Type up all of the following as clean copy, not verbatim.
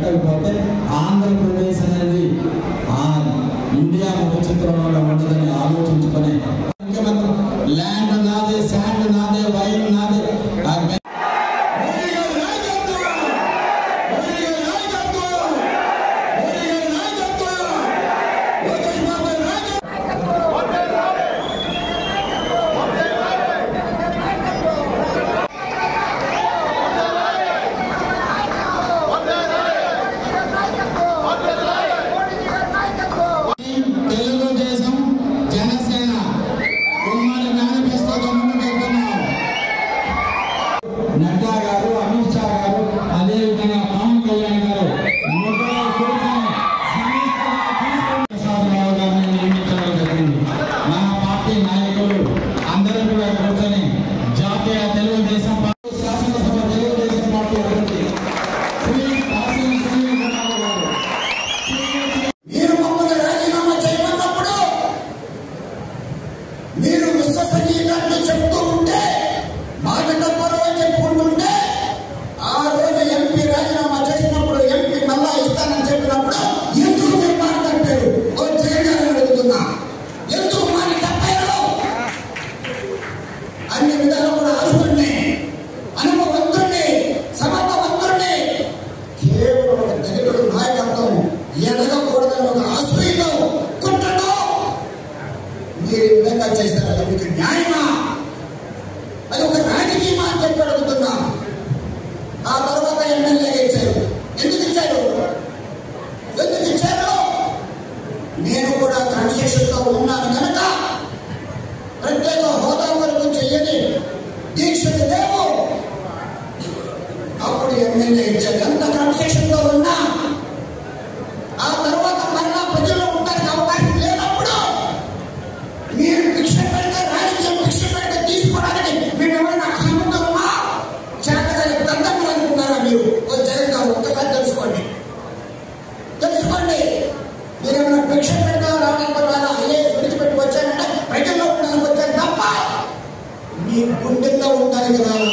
పెట్టకపోతే ఆంధ్రప్రదేశ్ అనేది ఇండియా ముఖ చిత్రంలో ఉండదని ఆలోచించుకుని ముఖ్యమంత్రి ల్యాండ్ నాదే, శాండ్ నాదే, వైన్ నాదే, నడ్డా గారు, అమిత్ షా గారు, అదేవిధంగా పవన్ కళ్యాణ్ గారు నియమించడం జరిగింది. మన పార్టీ నాయకులు అందరూ కూడా కూర్చొని జాతీయ తెలుగుదేశం పార్టీ శాసనసభ తెలుగుదేశం పార్టీ అభ్యర్థి శ్రీ కాశీ శ్రీనివాసరావు గారు మీరు మమ్మల్ని రాజీనామా చేయమన్నప్పుడు మీరు విశ్వసనీయతను చెప్తూ ఉంటే మాట తప్పరు అని చెప్పుకుంటుంటే ఆ రోజు ఎంపీ రాజీనామా చేసినప్పుడు ఎంపీ మళ్ళా ఇస్తానని చెప్పినప్పుడు ఎందుకు మీరు మాట తప్పారు? ఓ జగన్ అడుగుతున్నా, ఎందుకు మాట తప్పారు? అన్ని విధాలు కూడా అర్హుడిని, అనుభవంతుడిని, సమర్థవంతుడిని, కేవలం ఒక దళితుడు నాయకత్వం ఎదగకూడదని ఒక ఆశ్రయంలో కుట్రతో మీరు ఈ విధంగా చేశారు. అది మీకు న్యాయమా? అది ఒక రాజకీయమా అని చెప్పి అడుగుతున్నా. ఆ తర్వాత ఎమ్మెల్యేగా ఇచ్చారు. ఎందుకు ఇచ్చారు? నేను కూడా క్రమశిక్షణతో ఉన్నాను కనుక ప్రత్యేక హోదా వరకు చెయ్యని దీక్షకు లేవు. అప్పుడు ఎమ్మెల్యే ఇచ్చారు. ఎంత క్రమశిక్షణతో ఉన్నా ఆ తర్వాత మళ్ళా ప్రజల్లో ఉండడానికి అవకాశం లేనప్పుడు మీరు భిక్ష పెడితే, రాజకీయం భిక్ష పెడితే తీసుకోవడానికి మేము ఎవరైనా అసమర్థమా? చేతగాని దండములు అనుకున్నారా మీరు? జగన్ గారు ఒక్కసారి తెలుసుకోండి. మీరేమైనా భిక్ష పెడతా రావడానికి రాదా? ఐఏఎస్ విడిచిపెట్టి వచ్చానంటే ప్రజల్లో ఉండడానికి వచ్చాను తప్ప మీ గుండెల్లో ఉండడానికి రాదు.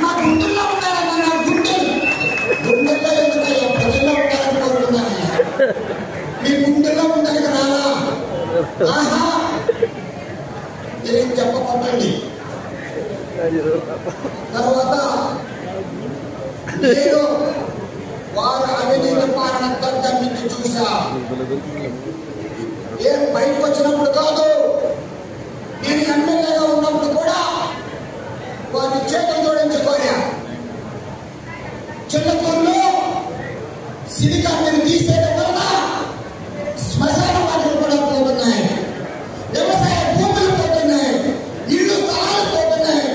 నా గుండెల్లో ఉండాలన్నా, నా గుండెల్లో ఎందుకయ్యా ప్రజల్లో ఉండాలని కోరుకున్నానయ్యా. మీ గుండెల్లో ఉండడానికి రాదా? ఆహా, ఏం చెప్పకండి. తర్వాత నేను వారు అవినీతి పాలన దగ్గర నుంచి చూసా. ఏం బయటకు వచ్చినప్పుడు కాదు, నేను ఎమ్మెల్యేగా ఉన్నప్పుడు కూడా వారిని చేతులు జోడించుకోలే. చిన్నతూరులో సిరికాన్ని తీసేయడం వలన శ్మశాన వాటిలు కూడా పోతున్నాయి, వ్యవసాయ భూములు పోతున్నాయి, ఇళ్ళు స్థలాలు పోతున్నాయి.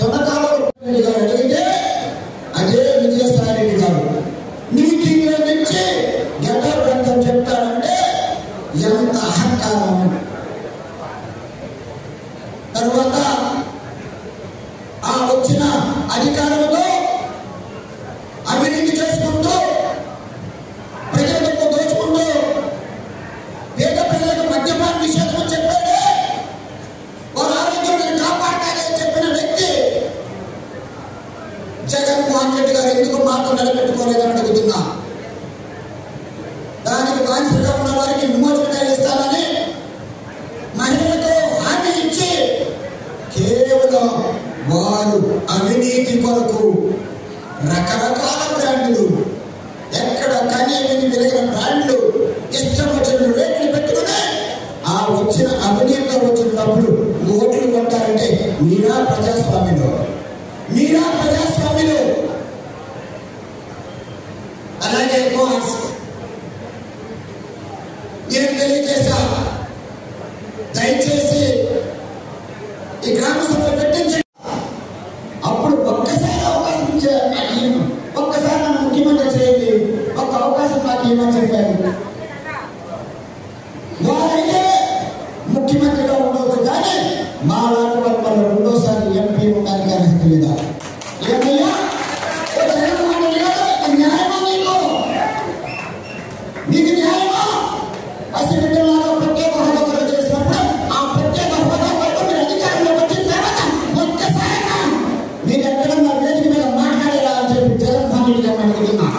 సునకాలు అడిగితే అదే విజయసాయి రెడ్డి గారు మీటింగ్ లో నుంచి గడ్డం చెప్తారంటే ఎంత అహంకారం. తర్వాత ఆ వచ్చిన అధికారులతో అవినీతి చేసుకుంటూ, ప్రజలకు దోచుకుంటూ, పేద ప్రజలకు మద్యపాన నిషేధం చెప్పాడు. వారి ఆరోగ్యాన్ని కాపాడాలని చెప్పిన వ్యక్తి జగన్మోహన్ రెడ్డి గారు ఎందుకు మాట నిలబెట్టుకోలేదని అడుగుతున్నా. దానికి బాధ్యతగా ఉన్న వారికి విమోచన ఇస్తానని మహిళలకు హామీ ఇచ్చి కేవలం వారు అవినీతి కొరకు రకరకాల బ్రాండ్లు, ఎక్కడ కనీవిని వెలిగిన బ్రాండ్లు, ఇష్టం వచ్చిన రేట్లు పెట్టుకుని ఆ వచ్చిన అవినీతిలో వచ్చిన డబ్బులు ఓట్లు కొంటారంటే మీరా ప్రజాస్వామ్యంలో? అలాగే నేను తెలియజేశా, దయచేసి ఈ గ్రామ సభలో పెట్టించండి. అప్పుడు ఒక్కసారి అవకాశం ఇచ్చారు. ఒక్కసారి నన్ను ముఖ్యమంత్రి చేయండి, ఒక అవకాశం నాకు ఏమని చెప్పారు. వారైతే ముఖ్యమంత్రిగా ఉండవచ్చు, కానీ మా లాంటి వాళ్ళు రెండోసారి ఎంపీ ఉండడానికి అర్హత లేదా? ఏమయ్యా న్యాయమా? నీకు న్యాయమా? అసలు ప్రత్యేక హోదా చేసినప్పుడు ఆ ప్రత్యేక హోదా వరకు మీరు అధికారంలో వచ్చిన తర్వాత ఒక్కసారి మీరు ఎక్కడన్నా వేదిక మీద మాట్లాడేలా అని చెప్పి జగన్మోహన్ రెడ్డి గారిని అడుగుతున్నా.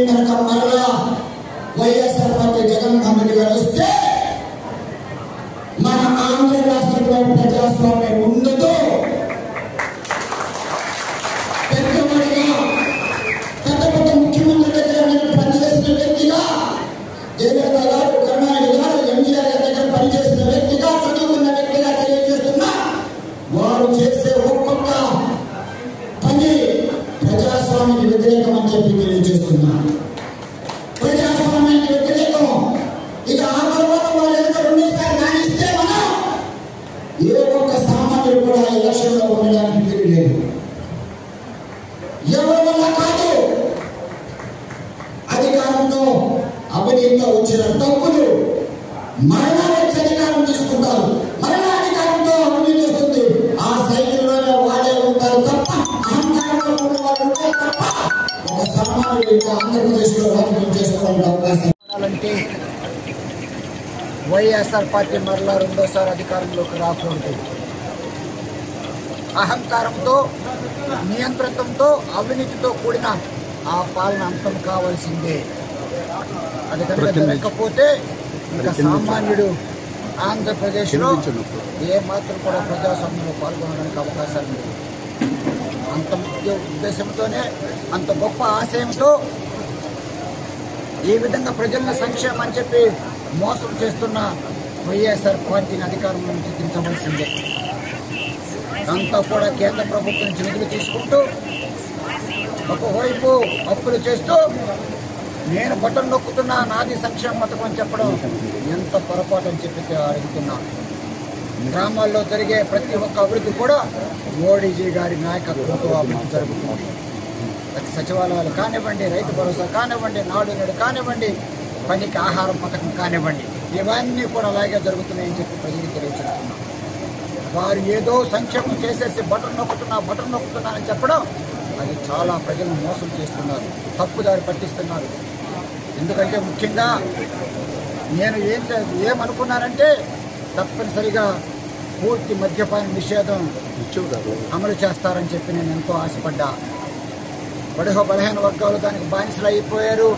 కనుక మరలా వైఎస్ఆర్ పార్టీ జగన్మోహన్ రెడ్డి గారు వస్తే మన ఆంధ్ర రాష్ట్రంలో ప్రజాస్వామ్యం ఉండదు. పెద్దవాడిగా పెద్ద పెద్ద ముఖ్యమంత్రి దగ్గర పనిచేసిన వ్యక్తిగా, దేవేంద్ర గారు, కరుణానిధి గారు, ఎన్టీఆర్ దగ్గర పనిచేసిన వ్యక్తిగా, చదువుకున్న వ్యక్తిగా తెలియజేస్తున్నా, వారు చేసే ఒక్కొక్క పని ప్రజాస్వామ్యానికి వ్యతిరేకం అని చెప్పి తెలియజేస్తున్నా. ప్రజాస్వామ్యానికి వ్యతిరేకం. ఇక ఆ తర్వాత వాళ్ళు ఎంత రెండోసారి రాణిస్తే మనం ఏ ఒక్క సామాన్యుడు కూడా ఎలక్షన్ లో ఉండడానికి వీలు లేదు. ఎవరి వల్ల కాదు. అధికారంతో అవినీతితో వచ్చిన డబ్బులు మరలా వచ్చి అధికారం తీసుకుంటారు. మరలా అధికారంతో అవినీతి వస్తుంది. ఆ సైకిల్లోనే వాడే ఉంటారు తప్ప, అహంకారంలో ఉన్న వాళ్ళు ఉంటారు తప్ప, ఒక సామాన్యుడు ఇంకా ఆంధ్రప్రదేశ్ లో రాజకీయం చేసుకోవడానికి అవకాశం అంటే వైఎస్ఆర్ పార్టీ మరలా రెండోసారి అధికారంలోకి రాకూడదు. అహంకారంతో, నియంత్రణతో, అవినీతితో కూడిన ఆ పాలన అంతం కావాల్సిందే. అది కనుక జరగకపోతే ఇక సామాన్యుడు ఆంధ్రప్రదేశ్లో ఏ మాత్రం కూడా ప్రజాస్వామ్యంలో పాల్గొనడానికి అవకాశాలు లేదు. అంత ముఖ్య ఉద్దేశంతోనే, అంత గొప్ప ఆశయంతో ఈ విధంగా ప్రజల సంక్షేమం అని చెప్పి మోసం చేస్తున్న వైఎస్ఆర్ పార్టీని అధికారంలో నుంచి దించవలసిందే. అంతా కూడా కేంద్ర ప్రభుత్వం నుంచి నిధులు తీసుకుంటూ ఒకవైపు అప్పులు చేస్తూ నేను బటన్ నొక్కుతున్నా, నాది సంక్షేమ పథకం అని చెప్పడం ఎంత పొరపాటు అని చెప్పి అడుగుతున్నాను. గ్రామాల్లో జరిగే ప్రతి ఒక్క అభివృద్ధి కూడా మోడీజీ గారి నాయకత్వంతో అభివృద్ధి జరుగుతుంది. ప్రతి సచివాలయాలు కానివ్వండి, రైతు భరోసా కానివ్వండి, నాడు నేడు కానివ్వండి, పనికి ఆహారం పథకం కానివ్వండి, ఇవన్నీ కూడా అలాగే జరుగుతున్నాయని చెప్పి ప్రజలకు తెలియజేస్తున్నాం. వారు ఏదో సంక్షేమం చేసేసి బటన్ నొక్కుతున్నా అని చెప్పడం అది చాలా ప్రజలను మోసం చేస్తున్నారు, తప్పుదారి పట్టిస్తున్నారు. ఎందుకంటే ముఖ్యంగా నేను ఏమనుకున్నానంటే తప్పనిసరిగా పూర్తి మద్యపాన నిషేధం అమలు చేస్తారని చెప్పి నేను ఎంతో ఆశపడ్డా. బలహీన వర్గాలు దానికి బానిసలు అయిపోయారు.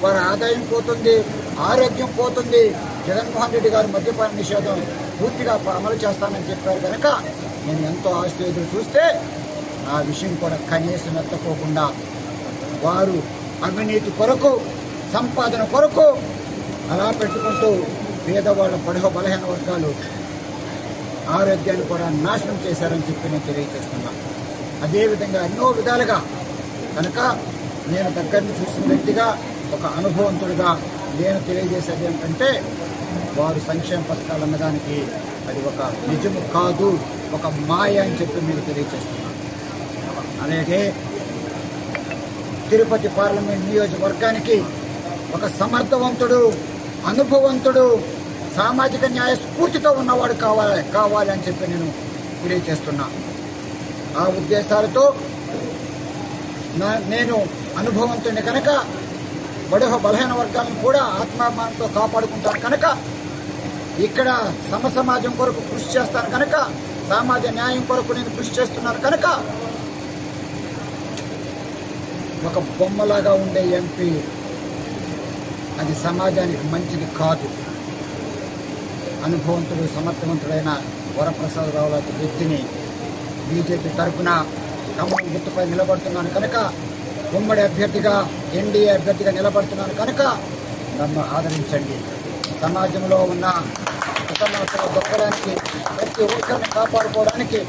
వారి ఆదాయం పోతుంది, ఆరోగ్యం పోతుంది. జగన్మోహన్ రెడ్డి గారు మద్యపాన నిషేధం పూర్తిగా అమలు చేస్తానని చెప్పారు కనుక నేను ఎంతో ఆశతో ఎదురు చూస్తే ఆ విషయం కూడా కనీసం ఎత్తకోకుండా వారు అవినీతి కొరకు, సంపాదన కొరకు అలా పెట్టుకుంటూ పేదవాళ్ళ బలహీన వర్గాలు ఆరోగ్యాన్ని కూడా నాశనం చేశారని చెప్పి నేను తెలియజేస్తున్నాను. అదేవిధంగా ఎన్నో విధాలుగా కనుక నేను దగ్గరని చూసిన వ్యక్తిగా, ఒక అనుభవంతుడిగా నేను తెలియజేసేది ఏంటంటే వారు సంక్షేమ పథకాలు అన్నదానికి అది ఒక నిజము కాదు, ఒక మాయ అని చెప్పి మీకు తెలియజేస్తున్నాను. అలాగే తిరుపతి పార్లమెంట్ నియోజకవర్గానికి ఒక సమర్థవంతుడు, అనుభవంతుడు, సామాజిక న్యాయ స్ఫూర్తితో ఉన్నవాడు కావాలి అని చెప్పి నేను తెలియజేస్తున్నా. ఆ ఉద్దేశాలతో నేను అనుభవంతుని కనుక బలహీన వర్గాలను కూడా ఆత్మాభిమానంతో కాపాడుకుంటాను కనుక, ఇక్కడ సమాజం కొరకు కృషి చేస్తాను కనుక, సామాజిక న్యాయం కొరకు నేను కృషి చేస్తున్నాను కనుక ఒక బొమ్మలాగా ఉండే ఎంపీ అది సమాజానికి మంచిది కాదు. అనుభవంతుడు, సమర్థవంతుడైన వరప్రసాదరావు లాంటి వ్యక్తిని బీజేపీ తరఫున కమలం గుర్తుపై నిలబడుతున్నాను కనుక, ఉమ్మడి అభ్యర్థిగా, ఎన్డీఏ అభ్యర్థిగా నిలబడుతున్నాను కనుక నన్ను ఆదరించండి. సమాజంలో ఉన్న అసమానతలు దొక్కడానికి, ప్రతి ఒక్కరిని కాపాడుకోవడానికి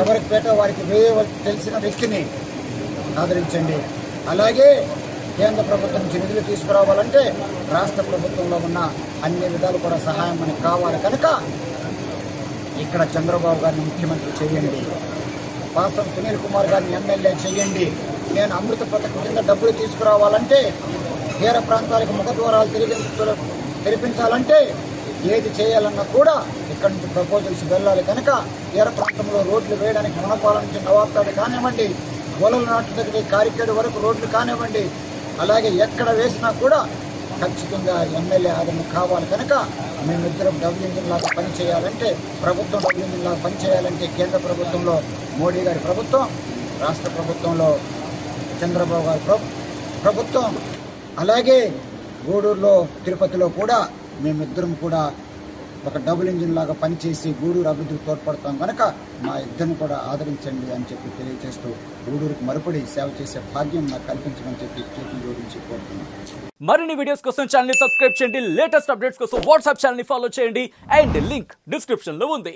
ఎవరికి పేట వారికి తెలిసిన వ్యక్తిని ఆదరించండి. అలాగే కేంద్ర ప్రభుత్వం నుంచి నిధులు తీసుకురావాలంటే రాష్ట్ర ప్రభుత్వంలో ఉన్న అన్ని విధాలు కూడా సహాయం మనకు కావాలి కనుక ఇక్కడ చంద్రబాబు గారిని ముఖ్యమంత్రి చేయండి, పాసం సునీల్ కుమార్ గారిని ఎమ్మెల్యే చేయండి. నేను అమృత పథకం కింద డబ్బులు తీసుకురావాలంటే, తీర ప్రాంతాలకు ముఖద్వారాలు తెరిపించాలంటే, ఏది చేయాలన్నా కూడా ఇక్కడ నుంచి ప్రపోజల్స్ వెళ్ళాలి కనుక తీర ప్రాంతంలో రోడ్లు వేయడానికి మునపాల నుంచి నవాబ్పేట కానివ్వండి, గొలల నాటు దగ్గర కారికేడు వరకు రోడ్లు కానివ్వండి, అలాగే ఎక్కడ వేసినా కూడా ఖచ్చితంగా ఎమ్మెల్యే ఆదరణ కావాలి కనుక మేమిద్దరం డబుల్ ఇంజిన్ లాగా పనిచేయాలంటే, ప్రభుత్వం డబుల్ ఇంజిన్ లాగా పనిచేయాలంటే కేంద్ర ప్రభుత్వంలో మోడీ గారి ప్రభుత్వం, రాష్ట్ర ప్రభుత్వంలో చంద్రబాబు గారి ప్రభుత్వం అలాగే గూడూరులో తిరుపతిలో కూడా మేమిద్దరం కూడా ఒక డబుల్ ఇంజిన్ లాగా పనిచేసి గూడూరు అభివృద్ధికి తోడ్పడతాం కనుక మా ఇద్దరిని కూడా ఆదరించండి అని చెప్పి తెలియజేస్తూ గూడూరుకు మరుపడి సేవ చేసే భాగ్యం నాకు కల్పించమని చెప్పి చేతులు జోడించి కోరుతున్నాను. మరిన్ని వీడియోస్ కోసం ఛానల్ ని సబ్స్క్రైబ్ చేయండి, లేటెస్ట్ అప్డేట్స్ కోసం వాట్సాప్ ఛానల్ ని ఫాలో చేయండి అండ్ లింక్ డిస్క్రిప్షన్ లో ఉంది.